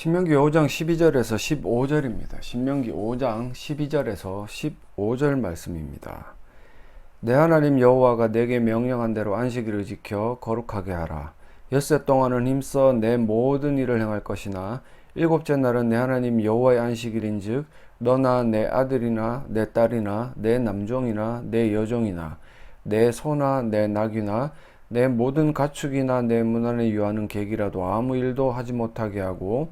신명기 5장 12절에서 15절입니다. 신명기 5장 12절에서 15절 말씀입니다. 내 하나님 여호와가 내게 명령한 대로 안식일을 지켜 거룩하게 하라. 엿새 동안은 힘써 내 모든 일을 행할 것이나 일곱째 날은 내 하나님 여호와의 안식일인즉 너나 내 아들이나 내 딸이나 내 남종이나 내 여종이나 내 소나 내 낙이나 내 모든 가축이나 내 문 안에 유하는 객이라도 아무 일도 하지 못하게 하고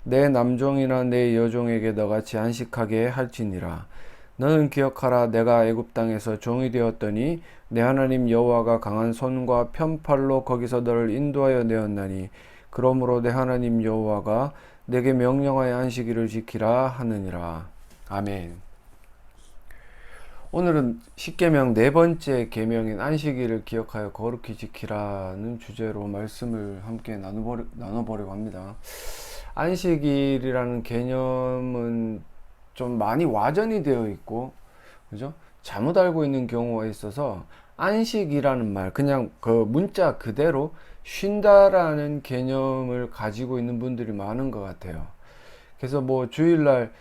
내 남종이나 내 여종에게 너같이 안식하게 할지니라. 너는 기억하라. 내가 애굽 땅에서 종이 되었더니 내 하나님 여호와가 강한 손과 편팔로 거기서 너를 인도하여 내었나니 그러므로 내 하나님 여호와가 내게 명령하여 안식일을 지키라 하느니라. 아멘. 오늘은 십계명 네 번째 계명인 안식일을 기억하여 거룩히 지키라는 주제로 말씀을 함께 나눠보려고 합니다. 안식일이라는 개념은 좀 많이 와전이 되어 있고, 그죠? 잘못 알고 있는 경우가 있어서 안식이라는 말, 그냥 그 문자 그대로 쉰다라는 개념을 가지고 있는 분들이 많은 것 같아요. 그래서 뭐 주일날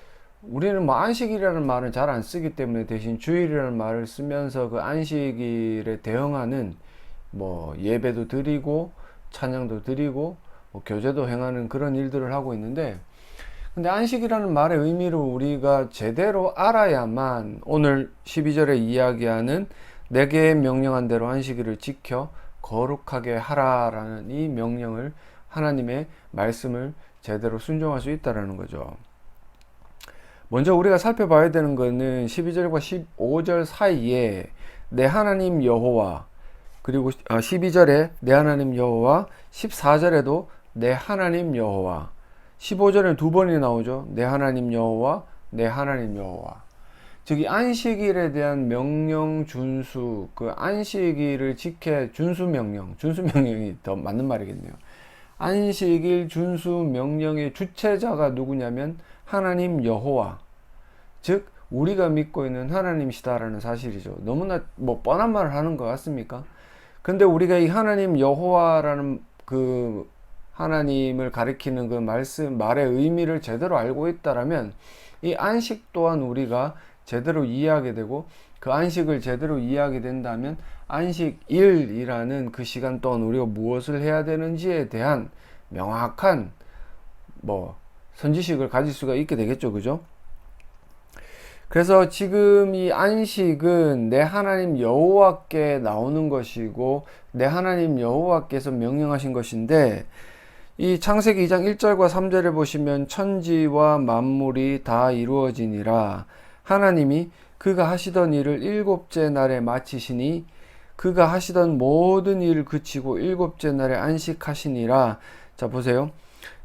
우리는 뭐 안식일이라는 말은 잘 안 쓰기 때문에 대신 주일이라는 말을 쓰면서 그 안식일에 대응하는 뭐 예배도 드리고 찬양도 드리고 뭐 교제도 행하는 그런 일들을 하고 있는데, 근데 안식이라는 말의 의미를 우리가 제대로 알아야만 오늘 12절에 이야기하는 내게 명령한 대로 안식일을 지켜 거룩하게 하라라는 이 명령을, 하나님의 말씀을 제대로 순종할 수 있다라는 거죠. 먼저 우리가 살펴봐야 되는 것은 12절과 15절 사이에 내 하나님 여호와, 그리고 12절에 내 하나님 여호와, 14절에도 내 하나님 여호와, 15절에는 두 번이 나오죠. 내 하나님 여호와, 내 하나님 여호와. 즉 이 안식일에 대한 명령 준수, 그 안식일을 지켜 준수 명령이 더 맞는 말이겠네요. 안식일 준수 명령의 주체자가 누구냐면 하나님 여호와, 즉 우리가 믿고 있는 하나님이시다라는 사실이죠. 너무나 뭐 뻔한 말을 하는 것 같습니까? 근데 우리가 이 하나님 여호와라는 그 하나님을 가리키는 그 말의 의미를 제대로 알고 있다라면 이 안식 또한 우리가 제대로 이해하게 되고, 그 안식을 제대로 이해하게 된다면 안식일이라는 그 시간 동안 우리가 무엇을 해야 되는지에 대한 명확한 뭐 선지식을 가질 수가 있게 되겠죠. 그죠? 그래서 지금 이 안식은 내 하나님 여호와께 나오는 것이고 내 하나님 여호와께서 명령하신 것인데, 이 창세기 2장 1절과 3절에 보시면 천지와 만물이 다 이루어지니라 하나님이 그가 하시던 일을 일곱째 날에 마치시니 그가 하시던 모든 일을 그치고 일곱째 날에 안식하시니라. 자 보세요.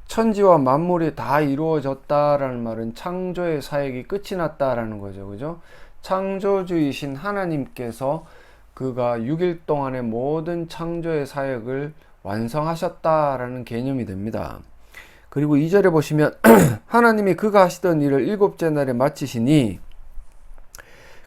천지와 만물이 다 이루어졌다라는 말은 창조의 사역이 끝이 났다라는 거죠. 그죠? 창조주이신 하나님께서 그가 6일 동안의 모든 창조의 사역을 완성하셨다라는 개념이 됩니다. 그리고 2절에 보시면 하나님이 그가 하시던 일을 일곱째 날에 마치시니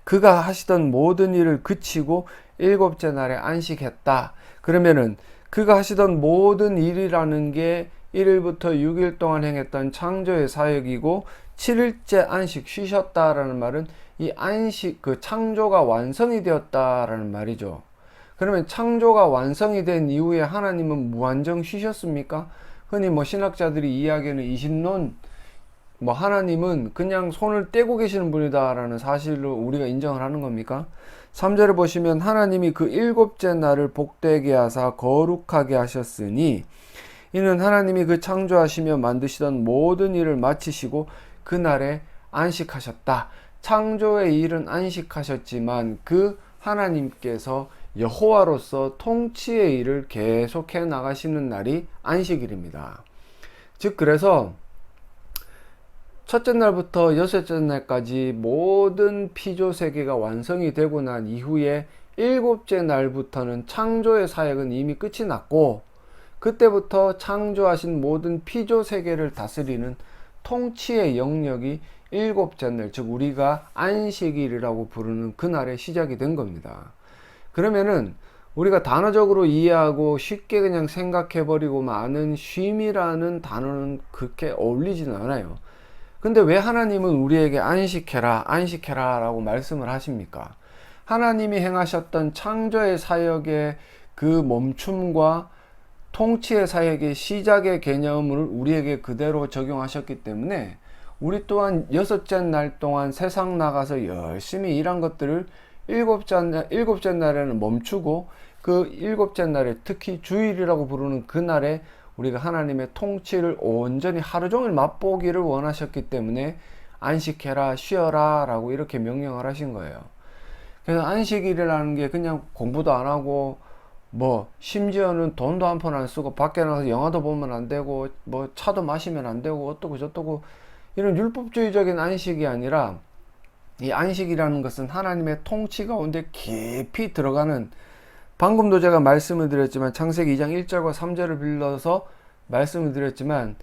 그가 하시던 모든 일을 그치고 일곱째 날에 안식했다. 그러면은 그가 하시던 모든 일이라는 게 1일부터 6일 동안 행했던 창조의 사역이고 7일째 안식 쉬셨다라는 말은 이 안식, 그 창조가 완성이 되었다라는 말이죠. 그러면 창조가 완성이 된 이후에 하나님은 무한정 쉬셨습니까? 흔히 뭐 신학자들이 이야기하는 이신론, 뭐 하나님은 그냥 손을 떼고 계시는 분이다라는 사실로 우리가 인정을 하는 겁니까? 3절을 보시면 하나님이 그 일곱째 날을 복되게 하사 거룩하게 하셨으니 이는 하나님이 그 창조하시며 만드시던 모든 일을 마치시고 그날에 안식하셨다. 창조의 일은 안식하셨지만 그 하나님께서 여호와로서 통치의 일을 계속해 나가시는 날이 안식일입니다. 즉 그래서 첫째 날부터 여섯째 날까지 모든 피조 세계가 완성이 되고 난 이후에 일곱째 날부터는 창조의 사역은 이미 끝이 났고, 그때부터 창조하신 모든 피조 세계를 다스리는 통치의 영역이 일곱째 날, 즉 우리가 안식일이라고 부르는 그날에 시작이 된 겁니다. 그러면은 우리가 단어적으로 이해하고 쉽게 그냥 생각해버리고 마는 쉼이라는 단어는 그렇게 어울리지는 않아요. 근데 왜 하나님은 우리에게 안식해라, 안식해라 라고 말씀을 하십니까? 하나님이 행하셨던 창조의 사역의 그 멈춤과 통치의 사역의 시작의 개념을 우리에게 그대로 적용하셨기 때문에 우리 또한 여섯째 날 동안 세상 나가서 열심히 일한 것들을 일곱째 날에는 멈추고 그 일곱째 날에 특히 주일이라고 부르는 그날에 우리가 하나님의 통치를 온전히 하루 종일 맛보기를 원하셨기 때문에 안식해라, 쉬어라 라고 이렇게 명령을 하신 거예요. 그래서 안식일이라는 게 그냥 공부도 안 하고 뭐 심지어는 돈도 한 푼 안 쓰고 밖에 나가서 영화도 보면 안 되고 뭐 차도 마시면 안 되고 어떠고 저떠고 이런 율법주의적인 안식이 아니라 이 안식이라는 것은 하나님의 통치 가운데 깊이 들어가는, 방금도 제가 말씀을 드렸지만 창세기 2장 1절과 3절을 빌려서 말씀을 드렸지만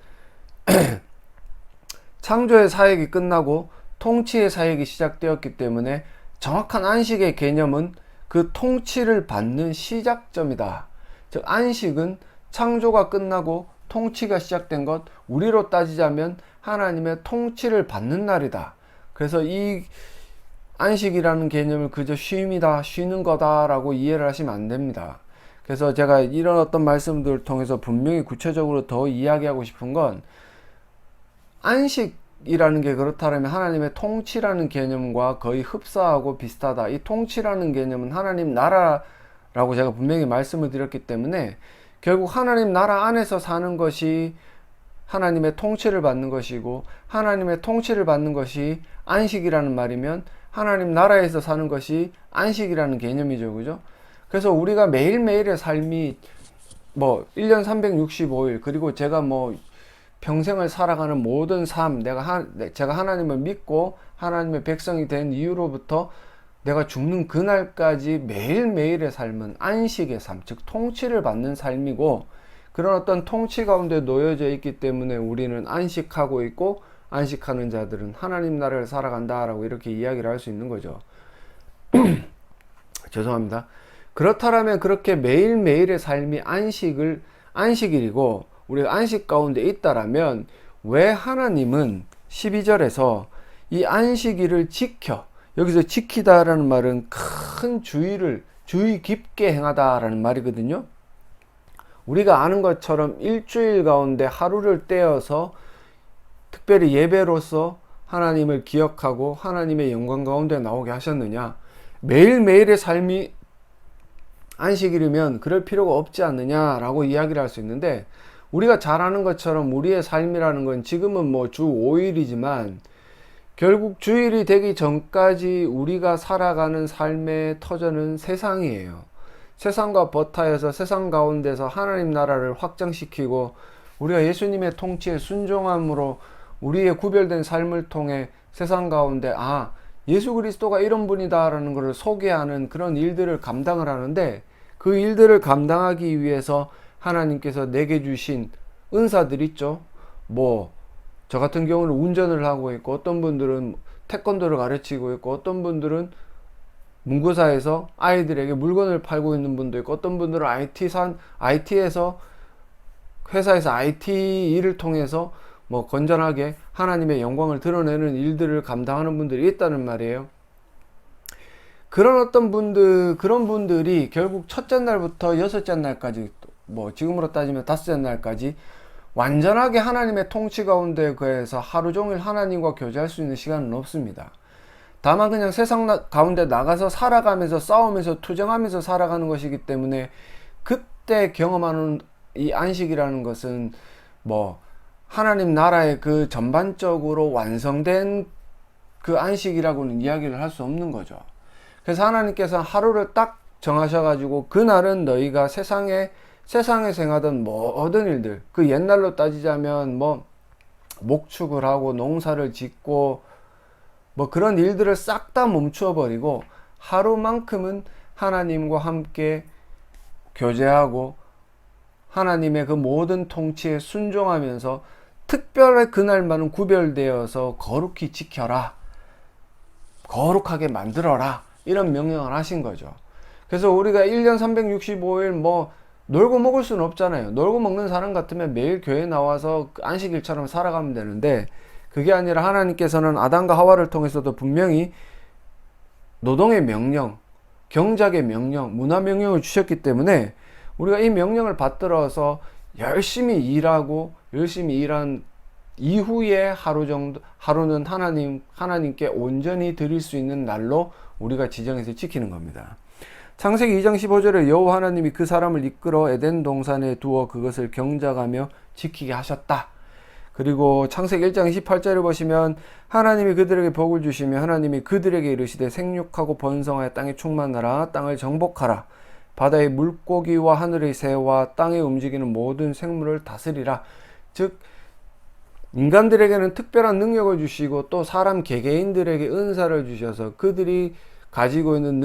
창조의 사역이 끝나고 통치의 사역이 시작되었기 때문에 정확한 안식의 개념은 그 통치를 받는 시작점이다. 즉 안식은 창조가 끝나고 통치가 시작된 것, 우리로 따지자면 하나님의 통치를 받는 날이다. 그래서 이 안식이라는 개념을 그저 쉼이다, 쉬는 거다 라고 이해를 하시면 안 됩니다. 그래서 제가 이런 어떤 말씀들을 통해서 분명히 구체적으로 더 이야기하고 싶은 건, 안식이라는 게 그렇다면 하나님의 통치라는 개념과 거의 흡사하고 비슷하다. 이 통치라는 개념은 하나님 나라라고 제가 분명히 말씀을 드렸기 때문에 결국 하나님 나라 안에서 사는 것이 하나님의 통치를 받는 것이고, 하나님의 통치를 받는 것이 안식이라는 말이면 하나님 나라에서 사는 것이 안식이라는 개념이죠. 그죠? 그래서 우리가 매일매일의 삶이 뭐 1년 365일 그리고 제가 뭐 평생을 살아가는 모든 삶, 제가 하나님을 믿고 하나님의 백성이 된 이후로부터 내가 죽는 그날까지 매일매일의 삶은 안식의 삶, 즉 통치를 받는 삶이고, 그런 어떤 통치 가운데 놓여져 있기 때문에 우리는 안식하고 있고, 안식하는 자들은 하나님 나라를 살아간다라고 이렇게 이야기를 할 수 있는 거죠. 죄송합니다. 그렇다면 그렇게 매일매일의 삶이 안식일이고 우리가 안식 가운데 있다라면 왜 하나님은 12절에서 이 안식일을 지켜, 여기서 지키다라는 말은 큰 주의 깊게 행하다라는 말이거든요. 우리가 아는 것처럼 일주일 가운데 하루를 떼어서 특별히 예배로서 하나님을 기억하고 하나님의 영광 가운데 나오게 하셨느냐? 매일매일의 삶이 안식일이면 그럴 필요가 없지 않느냐라고 이야기를 할 수 있는데, 우리가 잘 아는 것처럼 우리의 삶이라는 건 지금은 뭐 주 5일이지만 결국 주일이 되기 전까지 우리가 살아가는 삶의 터전은 세상이에요. 세상과 버타에서 세상 가운데서 하나님 나라를 확장시키고 우리가 예수님의 통치에 순종함으로 우리의 구별된 삶을 통해 세상 가운데 예수 그리스도가 이런 분이다 라는 것을 소개하는 그런 일들을 감당을 하는데, 그 일들을 감당하기 위해서 하나님께서 내게 주신 은사들 있죠. 뭐 저 같은 경우는 운전을 하고 있고, 어떤 분들은 태권도를 가르치고 있고, 어떤 분들은 문구사에서 아이들에게 물건을 팔고 있는 분도 있고, 어떤 분들은 IT에서 회사에서 IT 일을 통해서 뭐 건전하게 하나님의 영광을 드러내는 일들을 감당하는 분들이 있다는 말이에요. 그런 분들이 결국 첫째 날부터 여섯째 날까지, 뭐 지금으로 따지면 다섯째 날까지 완전하게 하나님의 통치 가운데 거해서 하루 종일 하나님과 교제할 수 있는 시간은 없습니다. 다만 그냥 세상 가운데 나가서 살아가면서 싸우면서 투쟁하면서 살아가는 것이기 때문에 그때 경험하는 이 안식이라는 것은 뭐 하나님 나라의 그 전반적으로 완성된 그 안식이라고는 이야기를 할 수 없는 거죠. 그래서 하나님께서 하루를 딱 정하셔가지고 그날은 너희가 세상에서 행하던 모든 일들, 그 옛날로 따지자면 뭐 목축을 하고 농사를 짓고 뭐 그런 일들을 싹 다 멈추어 버리고 하루만큼은 하나님과 함께 교제하고 하나님의 그 모든 통치에 순종하면서 특별히 그날만은 구별되어서 거룩히 지켜라, 거룩하게 만들어라, 이런 명령을 하신 거죠. 그래서 우리가 1년 365일 뭐 놀고 먹을 수는 없잖아요. 놀고 먹는 사람 같으면 매일 교회 나와서 안식일처럼 살아가면 되는데, 그게 아니라 하나님께서는 아담과 하와를 통해서도 분명히 노동의 명령, 경작의 명령, 문화 명령을 주셨기 때문에 우리가 이 명령을 받들어서 열심히 일하고 열심히 일한 이후에 하루는 하나님께 온전히 드릴 수 있는 날로 우리가 지정해서 지키는 겁니다. 창세기 2장 15절에 여호와 하나님이 그 사람을 이끌어 에덴 동산에 두어 그것을 경작하며 지키게 하셨다. 그리고 창세기 1장 28절을 보시면 하나님이 그들에게 복을 주시며 하나님이 그들에게 이르시되 생육하고 번성하여 땅에 충만하라, 땅을 정복하라, 바다의 물고기와 하늘의 새와 땅에 움직이는 모든 생물을 다스리라. 즉 인간들에게는 특별한 능력을 주시고 또 사람 개개인들에게 은사를 주셔서 그들이 가지고 있는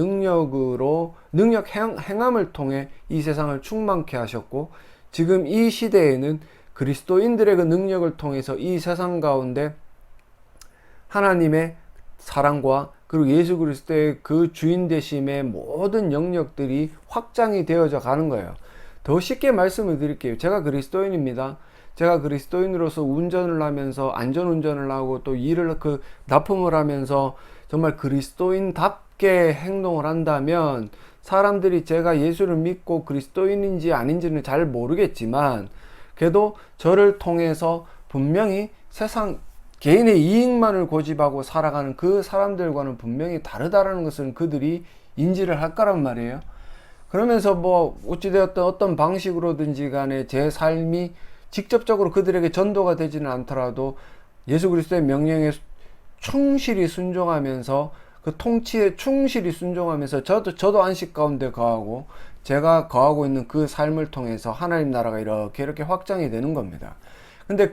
행함을 통해 이 세상을 충만케 하셨고, 지금 이 시대에는 그리스도인들의 그 능력을 통해서 이 세상 가운데 하나님의 사랑과 그리고 예수 그리스도의 그 주인 되심의 모든 영역들이 확장이 되어져 가는 거예요. 더 쉽게 말씀을 드릴게요. 제가 그리스도인입니다. 제가 그리스도인으로서 운전을 하면서 안전운전을 하고 또 일을 납품을 하면서 정말 그리스도인답게 행동을 한다면 사람들이 제가 예수를 믿고 그리스도인인지 아닌지는 잘 모르겠지만 그래도 저를 통해서 분명히 세상 개인의 이익만을 고집하고 살아가는 그 사람들과는 분명히 다르다라는 것을 그들이 인지를 할 거란 말이에요. 그러면서 뭐 어찌되었든 어떤 방식으로든지 간에 제 삶이 직접적으로 그들에게 전도가 되지는 않더라도 예수 그리스도의 명령에 충실히 순종하면서 그 통치에 충실히 순종하면서 저도 안식 가운데 거하고 제가 거하고 있는 그 삶을 통해서 하나님 나라가 이렇게 확장이 되는 겁니다. 근데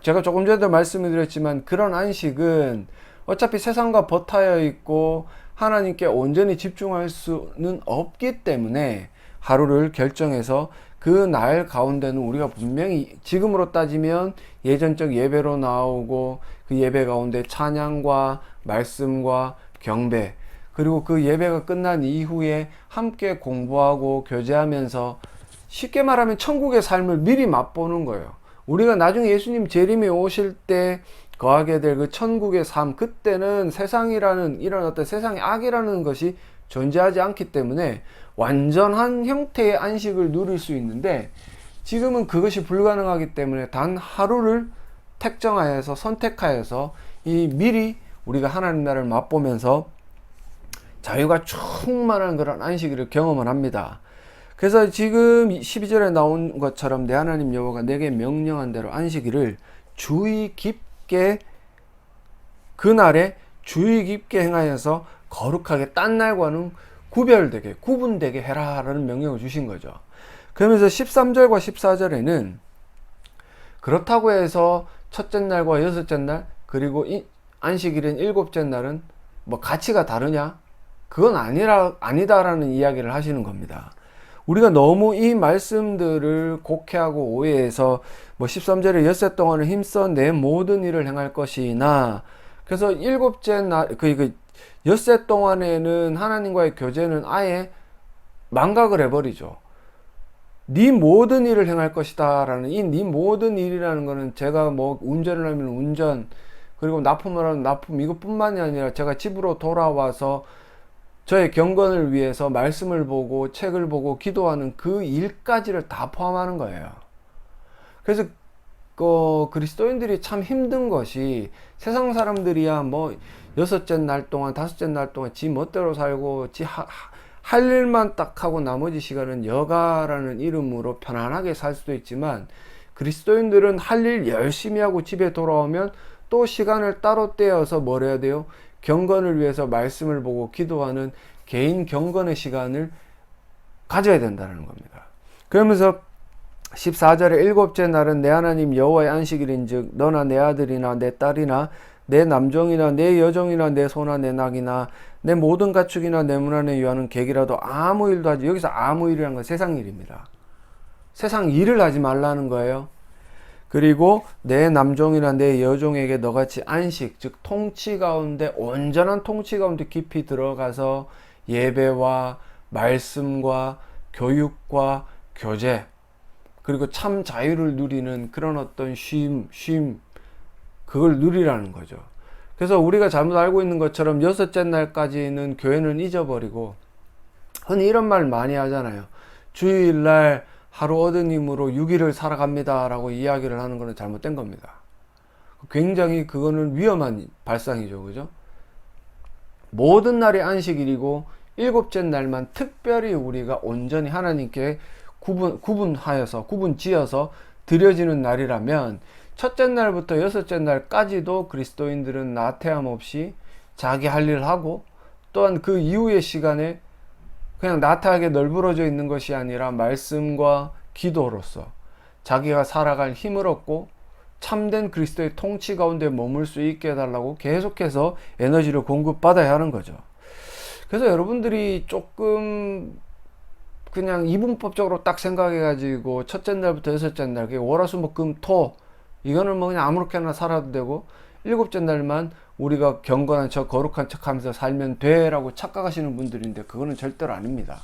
제가 조금 전에도 말씀을 드렸지만 그런 안식은 어차피 세상과 버타여 있고 하나님께 온전히 집중할 수는 없기 때문에 하루를 결정해서 그 날 가운데는 우리가 분명히 지금으로 따지면 예전적 예배로 나오고 그 예배 가운데 찬양과 말씀과 경배, 그리고 그 예배가 끝난 이후에 함께 공부하고 교제하면서 쉽게 말하면 천국의 삶을 미리 맛보는 거예요. 우리가 나중에 예수님 재림에 오실 때 거하게 될 그 천국의 삶, 그때는 이런 어떤 세상의 악이라는 것이 존재하지 않기 때문에 완전한 형태의 안식을 누릴 수 있는데, 지금은 그것이 불가능하기 때문에 단 하루를 선택하여서 미리 우리가 하나님 나라를 맛보면서 자유가 충만한 그런 안식일을 경험을 합니다. 그래서 지금 12절에 나온 것처럼 내 하나님 여호와가 내게 명령한 대로 안식일을 그날에 주의 깊게 행하여서 거룩하게 딴 날과는 구분되게 해라라는 명령을 주신 거죠. 그러면서 13절과 14절에는 그렇다고 해서 첫째 날과 여섯째 날 그리고 안식일인 일곱째 날은 뭐 가치가 다르냐? 그건 아니다라는 이야기를 하시는 겁니다. 우리가 너무 이 말씀들을 곡해하고 오해해서 13절에 엿새 동안을 힘써 내 모든 일을 행할 것이나, 그래서 일곱째 날 엿새 동안에는 하나님과의 교제는 아예 망각을 해버리죠. 네 모든 일을 행할 것이다 라는 네 모든 일이라는 거는 제가 운전을 하면 운전, 그리고 납품을 하면 납품, 이것뿐만이 아니라 제가 집으로 돌아와서 저의 경건을 위해서 말씀을 보고 책을 보고 기도하는 그 일까지를 다 포함하는 거예요. 그래서 그리스도인들이 참 힘든 것이, 세상 사람들이야 여섯째 날 동안 다섯째 날 동안 지 멋대로 살고 할 일만 딱 하고 나머지 시간은 여가라는 이름으로 편안하게 살 수도 있지만, 그리스도인들은 할 일 열심히 하고 집에 돌아오면 또 시간을 따로 떼어서 뭘 해야 돼요? 경건을 위해서 말씀을 보고 기도하는 개인 경건의 시간을 가져야 된다는 겁니다. 그러면서 14절에 일곱째 날은 내 하나님 여호와의 안식일인즉 너나 내 아들이나 내 딸이나 내 남종이나 내 여종이나 내 소나 내 낙이나 내 모든 가축이나 내 문 안에 유하는 객이라도 아무 일도 하지, 여기서 아무 일이라는 건 세상 일입니다. 세상 일을 하지 말라는 거예요. 그리고 내 남종이나 내 여종에게 너같이 안식, 즉 통치 가운데, 온전한 통치 가운데 깊이 들어가서 예배와 말씀과 교육과 교제, 그리고 참 자유를 누리는 그런 어떤 쉼, 그걸 누리라는 거죠. 그래서 우리가 잘못 알고 있는 것처럼 여섯째 날까지는 교회는 잊어버리고, 흔히 이런 말 많이 하잖아요. 주일날 하루 얻은 힘으로 6일을 살아갑니다 라고 이야기를 하는 것은 잘못된 겁니다. 굉장히 그거는 위험한 발상이죠. 그죠? 모든 날이 안식일이고 일곱째 날만 특별히 우리가 온전히 하나님께 구분하여서 구분지어서 드려지는 날이라면, 첫째 날부터 여섯째 날까지도 그리스도인들은 나태함 없이 자기 할 일을 하고, 또한 그 이후의 시간에 그냥 나태하게 널브러져 있는 것이 아니라 말씀과 기도로서 자기가 살아갈 힘을 얻고 참된 그리스도의 통치 가운데 머물 수 있게 해달라고 계속해서 에너지를 공급받아야 하는 거죠. 그래서 여러분들이 조금 그냥 이분법적으로 딱 생각해가지고 첫째 날부터 여섯째 날, 월화수목금토, 이거는 뭐 그냥 아무렇게나 살아도 되고, 일곱째 날만 우리가 경건한 척, 거룩한 척 하면서 살면 돼 라고 착각하시는 분들인데, 그거는 절대로 아닙니다.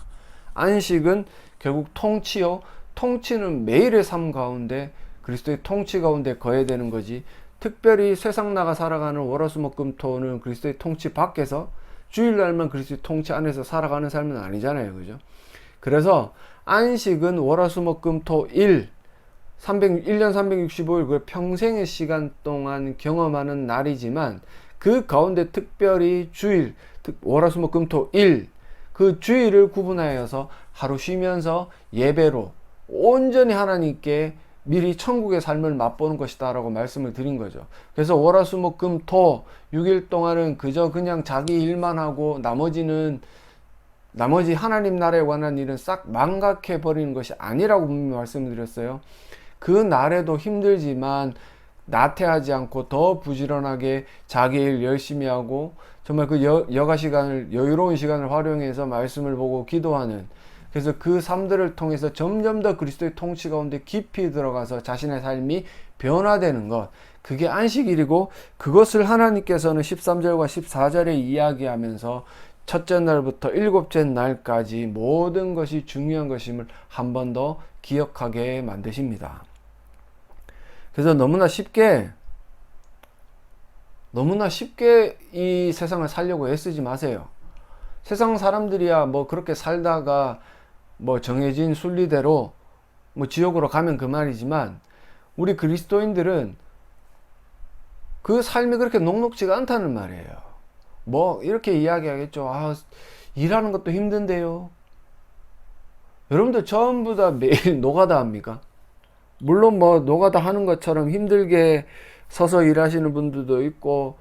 안식은 결국 통치요, 통치는 매일의 삶 가운데 그리스도의 통치 가운데 거해야 되는 거지, 특별히 세상 나가 살아가는 월화수목금토는 그리스도의 통치 밖에서, 주일날만 그리스도의 통치 안에서 살아가는 삶은 아니잖아요. 그죠? 그래서 안식은 월화수목금토 1년 365일, 그 평생의 시간 동안 경험하는 날이지만, 그 가운데 특별히 주일, 월화수목금토 1, 그 주일을 구분하여서 하루 쉬면서 예배로 온전히 하나님께 미리 천국의 삶을 맛보는 것이다 라고 말씀을 드린 거죠. 그래서 월화수목금토 6일 동안은 그저 그냥 자기 일만 하고 나머지 하나님 나라에 관한 일은 싹 망각해 버리는 것이 아니라고 분명히 말씀을 드렸어요. 그 날에도 힘들지만 나태하지 않고 더 부지런하게 자기 일 열심히 하고, 정말 그 여가 시간을, 여유로운 시간을 활용해서 말씀을 보고 기도하는, 그래서 그 삶들을 통해서 점점 더 그리스도의 통치 가운데 깊이 들어가서 자신의 삶이 변화되는 것, 그게 안식일이고, 그것을 하나님께서는 13절과 14절에 이야기하면서 첫째 날부터 일곱째 날까지 모든 것이 중요한 것임을 한 번 더 기억하게 만드십니다. 그래서 너무나 쉽게 이 세상을 살려고 애쓰지 마세요. 세상 사람들이야 뭐 그렇게 살다가 뭐 정해진 순리대로 뭐 지옥으로 가면 그만이지만, 우리 그리스도인들은 그 삶이 그렇게 녹록지가 않다는 말이에요. 뭐 이렇게 이야기하겠죠. 일하는 것도 힘든데요. 여러분들 전부 다 매일 노가다 합니까? 물론 뭐 노가다 하는 것처럼 힘들게 서서 일하시는 분들도 있고,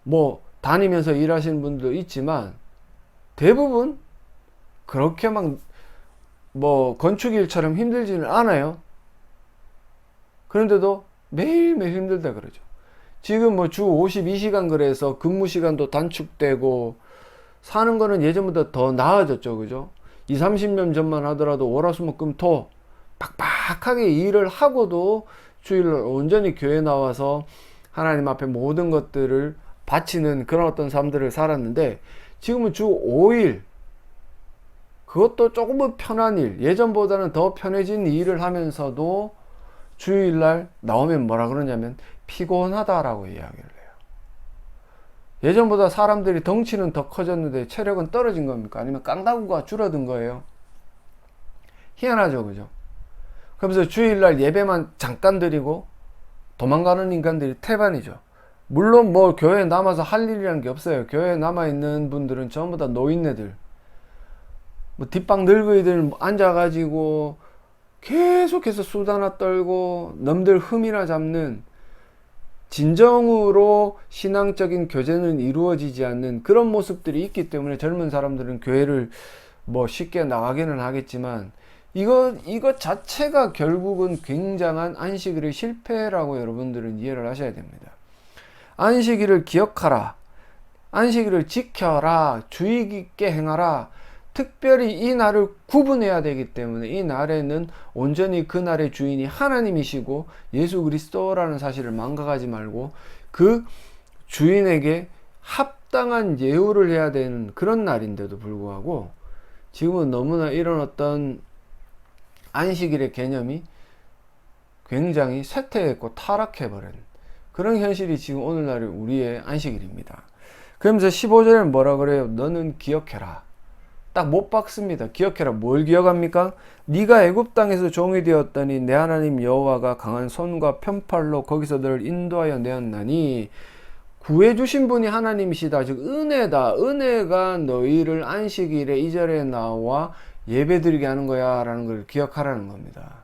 뭐 다니면서 일하시는 분들도 있지만, 대부분 그렇게 막 뭐 건축일처럼 힘들지는 않아요. 그런데도 매일매일 힘들다 그러죠. 지금 뭐 주 52시간 그래서 근무 시간도 단축되고, 사는 거는 예전보다 더 나아졌죠. 그죠? 20, 30년 전만 하더라도 월화수목금토 빡빡하게 일을 하고도 주일날 온전히 교회 나와서 하나님 앞에 모든 것들을 바치는 그런 어떤 삶들을 살았는데, 지금은 주 5일, 그것도 조금은 편한 일, 예전보다는 더 편해진 일을 하면서도 주일날 나오면 뭐라 그러냐면 피곤하다라고 이야기를 해요. 예전보다 사람들이 덩치는 더 커졌는데 체력은 떨어진 겁니까? 아니면 깡다구가 줄어든 거예요? 희한하죠. 그죠? 그러면서 주일날 예배만 잠깐 드리고 도망가는 인간들이 태반이죠. 물론 뭐 교회에 남아서 할 일이라는 게 없어요. 교회에 남아있는 분들은 전부 다 노인네들, 뭐 뒷방 늙은이들 앉아가지고 계속해서 수다나 떨고 남들 흠이나 잡는, 진정으로 신앙적인 교제는 이루어지지 않는 그런 모습들이 있기 때문에 젊은 사람들은 교회를 뭐 쉽게 나가기는 하겠지만, 이거 자체가 결국은 굉장한 안식일의 실패라고 여러분들은 이해를 하셔야 됩니다. 안식일을 기억하라, 안식일을 지켜라, 주의 깊게 행하라. 특별히 이 날을 구분해야 되기 때문에, 이 날에는 온전히 그 날의 주인이 하나님이시고 예수 그리스도라는 사실을 망각하지 말고, 그 주인에게 합당한 예우를 해야 되는 그런 날인데도 불구하고 지금은 너무나 이런 어떤 안식일의 개념이 굉장히 쇠퇴했고 타락해버린 그런 현실이 지금 오늘날의 우리의 안식일입니다. 그러면서 15절에는 뭐라 그래요? 너는 기억해라. 딱 못 박습니다. 기억해라. 뭘 기억합니까? 네가 애굽 땅에서 종이 되었더니 내 하나님 여호와가 강한 손과 편팔로 거기서 너를 인도하여 내었나니 구해주신 분이 하나님이시다. 즉 은혜다. 은혜가 너희를 안식일에 이 자리에 나와 예배드리게 하는 거야 라는 걸 기억하라는 겁니다.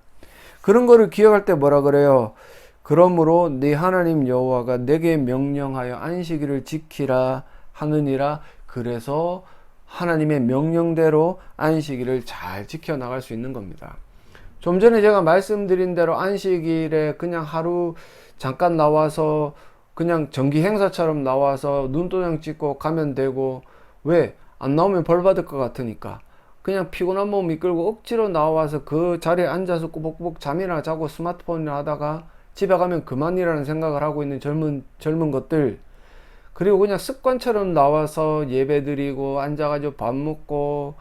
그런 거를 기억할 때 뭐라 그래요? 그러므로 네 하나님 여호와가 내게 명령하여 안식일을 지키라 하느니라. 그래서 하나님의 명령대로 안식일을 잘 지켜나갈 수 있는 겁니다. 좀 전에 제가 말씀드린 대로 안식일에 그냥 하루 잠깐 나와서 그냥 정기 행사처럼 나와서 눈도장 찍고 가면 되고, 왜? 안 나오면 벌 받을 것 같으니까 그냥 피곤한 몸 이끌고 억지로 나와서 그 자리에 앉아서 꾸벅꾸벅 잠이나 자고 스마트폰이나 하다가 집에 가면 그만이라는 생각을 하고 있는 젊은 것들, 그리고 그냥 습관처럼 나와서 예배 드리고 앉아가지고 밥 먹고,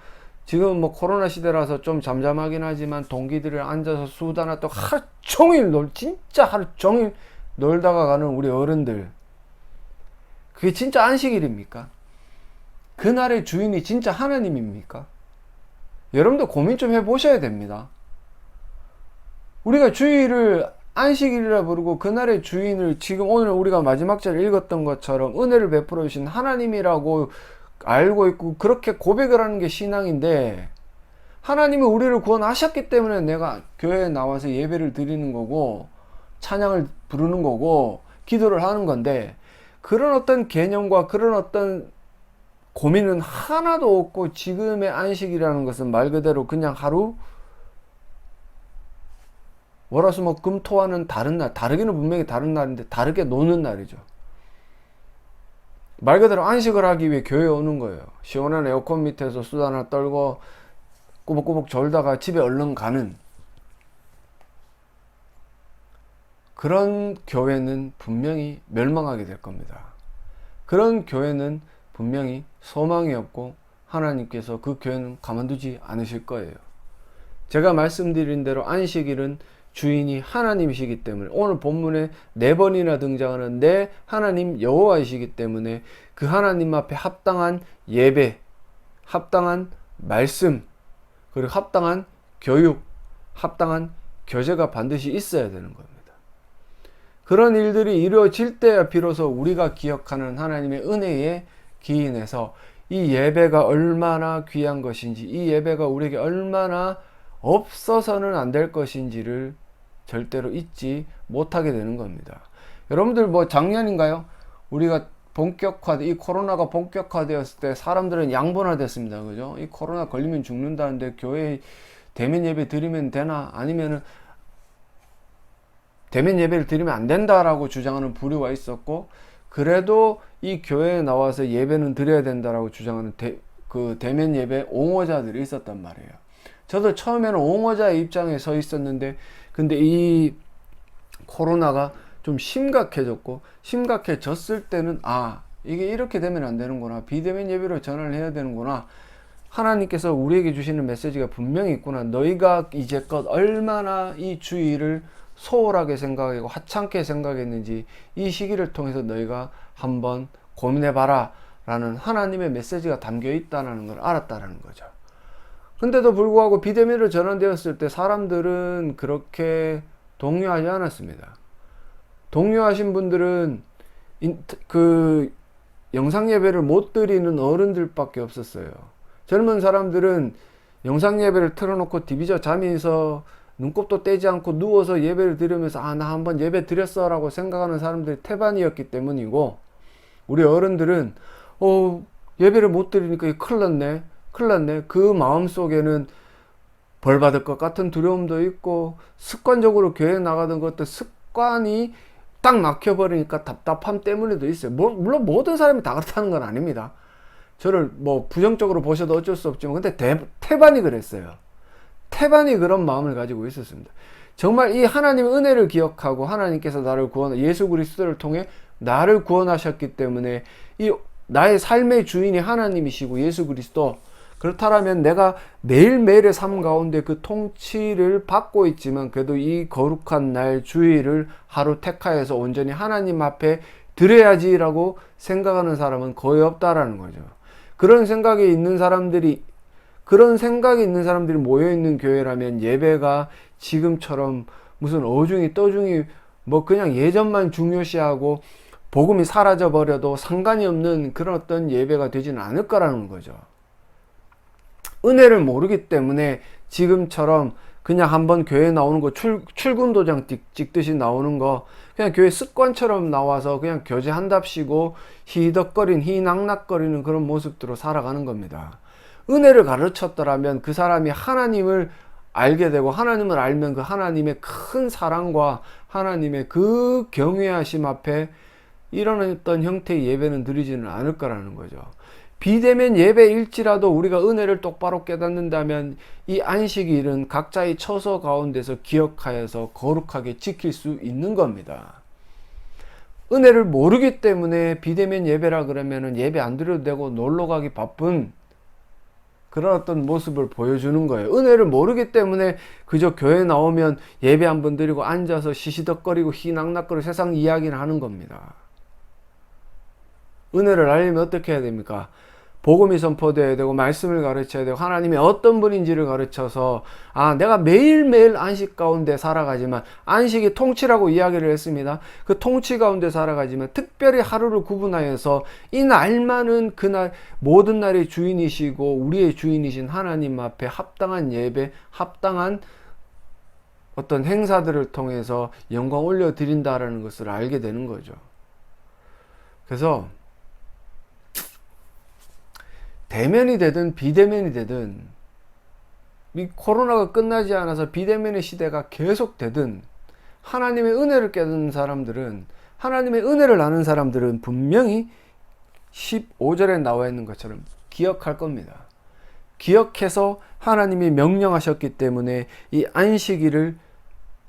지금 뭐 코로나 시대라서 좀 잠잠하긴 하지만 동기들을 앉아서 수다나 또 하루 종일 진짜 하루 종일 놀다가 가는 우리 어른들, 그게 진짜 안식일입니까? 그날의 주인이 진짜 하나님입니까? 여러분들 고민 좀 해보셔야 됩니다. 우리가 주일을 안식일이라 부르고 그날의 주인을 지금 오늘 우리가 마지막 절에 읽었던 것처럼 은혜를 베풀어 주신 하나님이라고 알고 있고 그렇게 고백을 하는 게 신앙인데, 하나님이 우리를 구원하셨기 때문에 내가 교회에 나와서 예배를 드리는 거고 찬양을 부르는 거고 기도를 하는 건데, 그런 어떤 개념과 그런 어떤 고민은 하나도 없고 지금의 안식이라는 것은 말 그대로 그냥 하루 월화수목금토와는 다른 날, 다르기는 분명히 다른 날인데 다르게 노는 날이죠. 말 그대로 안식을 하기 위해 교회에 오는 거예요. 시원한 에어컨 밑에서 수다나 떨고 꾸벅꾸벅 졸다가 집에 얼른 가는 그런 교회는 분명히 멸망하게 될 겁니다. 그런 교회는 분명히 소망이 없고 하나님께서 그 교회는 가만두지 않으실 거예요. 제가 말씀드린 대로 안식일은 주인이 하나님이시기 때문에, 오늘 본문에 4번이나 등장하는 내 하나님 여호와이시기 때문에 그 하나님 앞에 합당한 예배, 합당한 말씀, 그리고 합당한 교육, 합당한 교제가 반드시 있어야 되는 겁니다. 그런 일들이 이루어질 때야 비로소 우리가 기억하는 하나님의 은혜에 기인해서 이 예배가 얼마나 귀한 것인지, 이 예배가 우리에게 얼마나 없어서는 안 될 것인지를 절대로 잊지 못하게 되는 겁니다. 여러분들 뭐 작년인가요? 우리가 이 코로나가 본격화되었을 때 사람들은 양분화됐습니다. 그죠? 이 코로나 걸리면 죽는다는데 교회에 대면 예배 드리면 되나? 아니면은 대면 예배를 드리면 안 된다라고 주장하는 부류가 있었고, 그래도 이 교회에 나와서 예배는 드려야 된다라고 주장하는 대면 예배 옹호자들이 있었단 말이에요. 저도 처음에는 옹호자의 입장에 서 있었는데, 근데 이 코로나가 좀 심각해졌을 때는 이게 이렇게 되면 안 되는구나, 비대면 예배로 전환을 해야 되는구나, 하나님께서 우리에게 주시는 메시지가 분명히 있구나, 너희가 이제껏 얼마나 이 주의를 소홀하게 생각하고 하찮게 생각했는지 이 시기를 통해서 너희가 한번 고민해봐라 라는 하나님의 메시지가 담겨 있다는 걸 알았다는 거죠. 근데도 불구하고 비대면으로 전환되었을 때 사람들은 그렇게 동요하지 않았습니다. 동요하신 분들은 그 영상 예배를 못 드리는 어른들밖에 없었어요. 젊은 사람들은 영상 예배를 틀어놓고 디비저 잠에서 눈곱도 떼지 않고 누워서 예배를 드리면서 나 한번 예배 드렸어 라고 생각하는 사람들이 태반이었기 때문이고, 우리 어른들은 예배를 못 드리니까 큰일 났네. 그 마음속에는 벌 받을 것 같은 두려움도 있고, 습관적으로 교회 나가던 것도 습관이 딱 막혀버리니까 답답함 때문에도 있어요. 물론 모든 사람이 다 그렇다는 건 아닙니다. 저를 뭐 부정적으로 보셔도 어쩔 수 없지만, 근데 태반이 그랬어요. 태반이 그런 마음을 가지고 있었습니다. 정말 이 하나님의 은혜를 기억하고 하나님께서 예수 그리스도를 통해 나를 구원하셨기 때문에 이 나의 삶의 주인이 하나님이시고 예수 그리스도, 그렇다면 내가 매일매일의 삶 가운데 그 통치를 받고 있지만 그래도 이 거룩한 날 주일을 하루 택하여서 온전히 하나님 앞에 드려야지라고 생각하는 사람은 거의 없다라는 거죠. 그런 생각이 있는 사람들이 모여 있는 교회라면 예배가 지금처럼 무슨 어중이 떠중이 뭐 그냥 예전만 중요시하고 복음이 사라져 버려도 상관이 없는 그런 어떤 예배가 되지는 않을 거라는 거죠. 은혜를 모르기 때문에 지금처럼 그냥 한번 교회 나오는 거 출근 도장 찍듯이 나오는 거 그냥 교회 습관처럼 나와서 그냥 교제한답시고 희낙낙거리는 그런 모습들로 살아가는 겁니다. 은혜를 가르쳤더라면 그 사람이 하나님을 알게 되고 하나님을 알면 그 하나님의 큰 사랑과 하나님의 그 경외하심 앞에 이런 어떤 형태의 예배는 드리지는 않을 거라는 거죠. 비대면 예배일지라도 우리가 은혜를 똑바로 깨닫는다면 이 안식일은 각자의 처소 가운데서 기억하여서 거룩하게 지킬 수 있는 겁니다. 은혜를 모르기 때문에 비대면 예배라 그러면은 예배 안 드려도 되고 놀러 가기 바쁜 그런 어떤 모습을 보여주는 거예요. 은혜를 모르기 때문에 그저 교회 나오면 예배 한번 드리고 앉아서 시시덕거리고 희낙낙거리고 세상 이야기를 하는 겁니다. 은혜를 알려면 어떻게 해야 됩니까? 복음이 선포되어야 되고 말씀을 가르쳐야 되고 하나님이 어떤 분인지를 가르쳐서 내가 매일매일 안식 가운데 살아가지만 안식이 통치라고 이야기를 했습니다. 그 통치 가운데 살아가지만 특별히 하루를 구분하여서 이 날만은 그날 모든 날의 주인이시고 우리의 주인이신 하나님 앞에 합당한 예배, 합당한 어떤 행사들을 통해서 영광 올려드린다라는 것을 알게 되는 거죠. 그래서 대면이 되든 비대면이 되든 이 코로나가 끝나지 않아서 비대면의 시대가 계속되든 하나님의 은혜를 깨닫는 사람들은 하나님의 은혜를 아는 사람들은 분명히 15절에 나와 있는 것처럼 기억할 겁니다. 기억해서 하나님이 명령하셨기 때문에 이 안식일을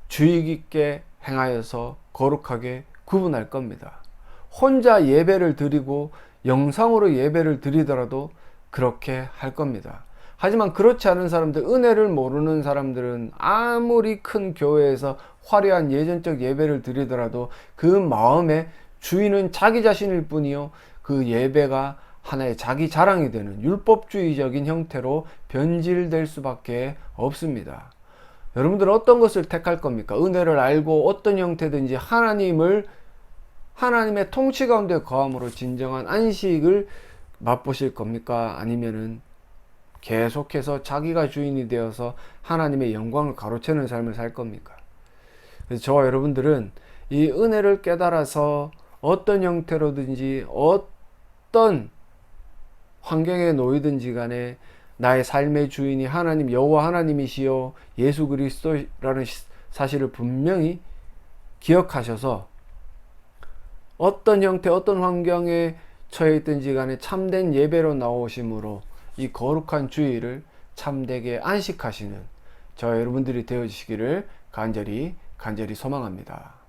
주의 깊게 행하여서 거룩하게 구분할 겁니다. 혼자 예배를 드리고 영상으로 예배를 드리더라도 그렇게 할 겁니다. 하지만 그렇지 않은 사람들, 은혜를 모르는 사람들은 아무리 큰 교회에서 화려한 예전적 예배를 드리더라도 그 마음에 주인은 자기 자신일 뿐이요 그 예배가 하나의 자기 자랑이 되는 율법주의적인 형태로 변질될 수밖에 없습니다. 여러분들은 어떤 것을 택할 겁니까? 은혜를 알고 어떤 형태든지 하나님의 통치 가운데 거함으로 진정한 안식을 맛보실 겁니까? 아니면은 계속해서 자기가 주인이 되어서 하나님의 영광을 가로채는 삶을 살 겁니까? 그래서 저와 여러분들은 이 은혜를 깨달아서 어떤 형태로든지 어떤 환경에 놓이든지 간에 나의 삶의 주인이 하나님 여호와 하나님이시요 예수 그리스도라는 사실을 분명히 기억하셔서 어떤 형태 어떤 환경에 처해 있든지 간에 참된 예배로 나오심으로 이 거룩한 주일을 참되게 안식하시는 저와 여러분들이 되어주시기를 간절히 소망합니다.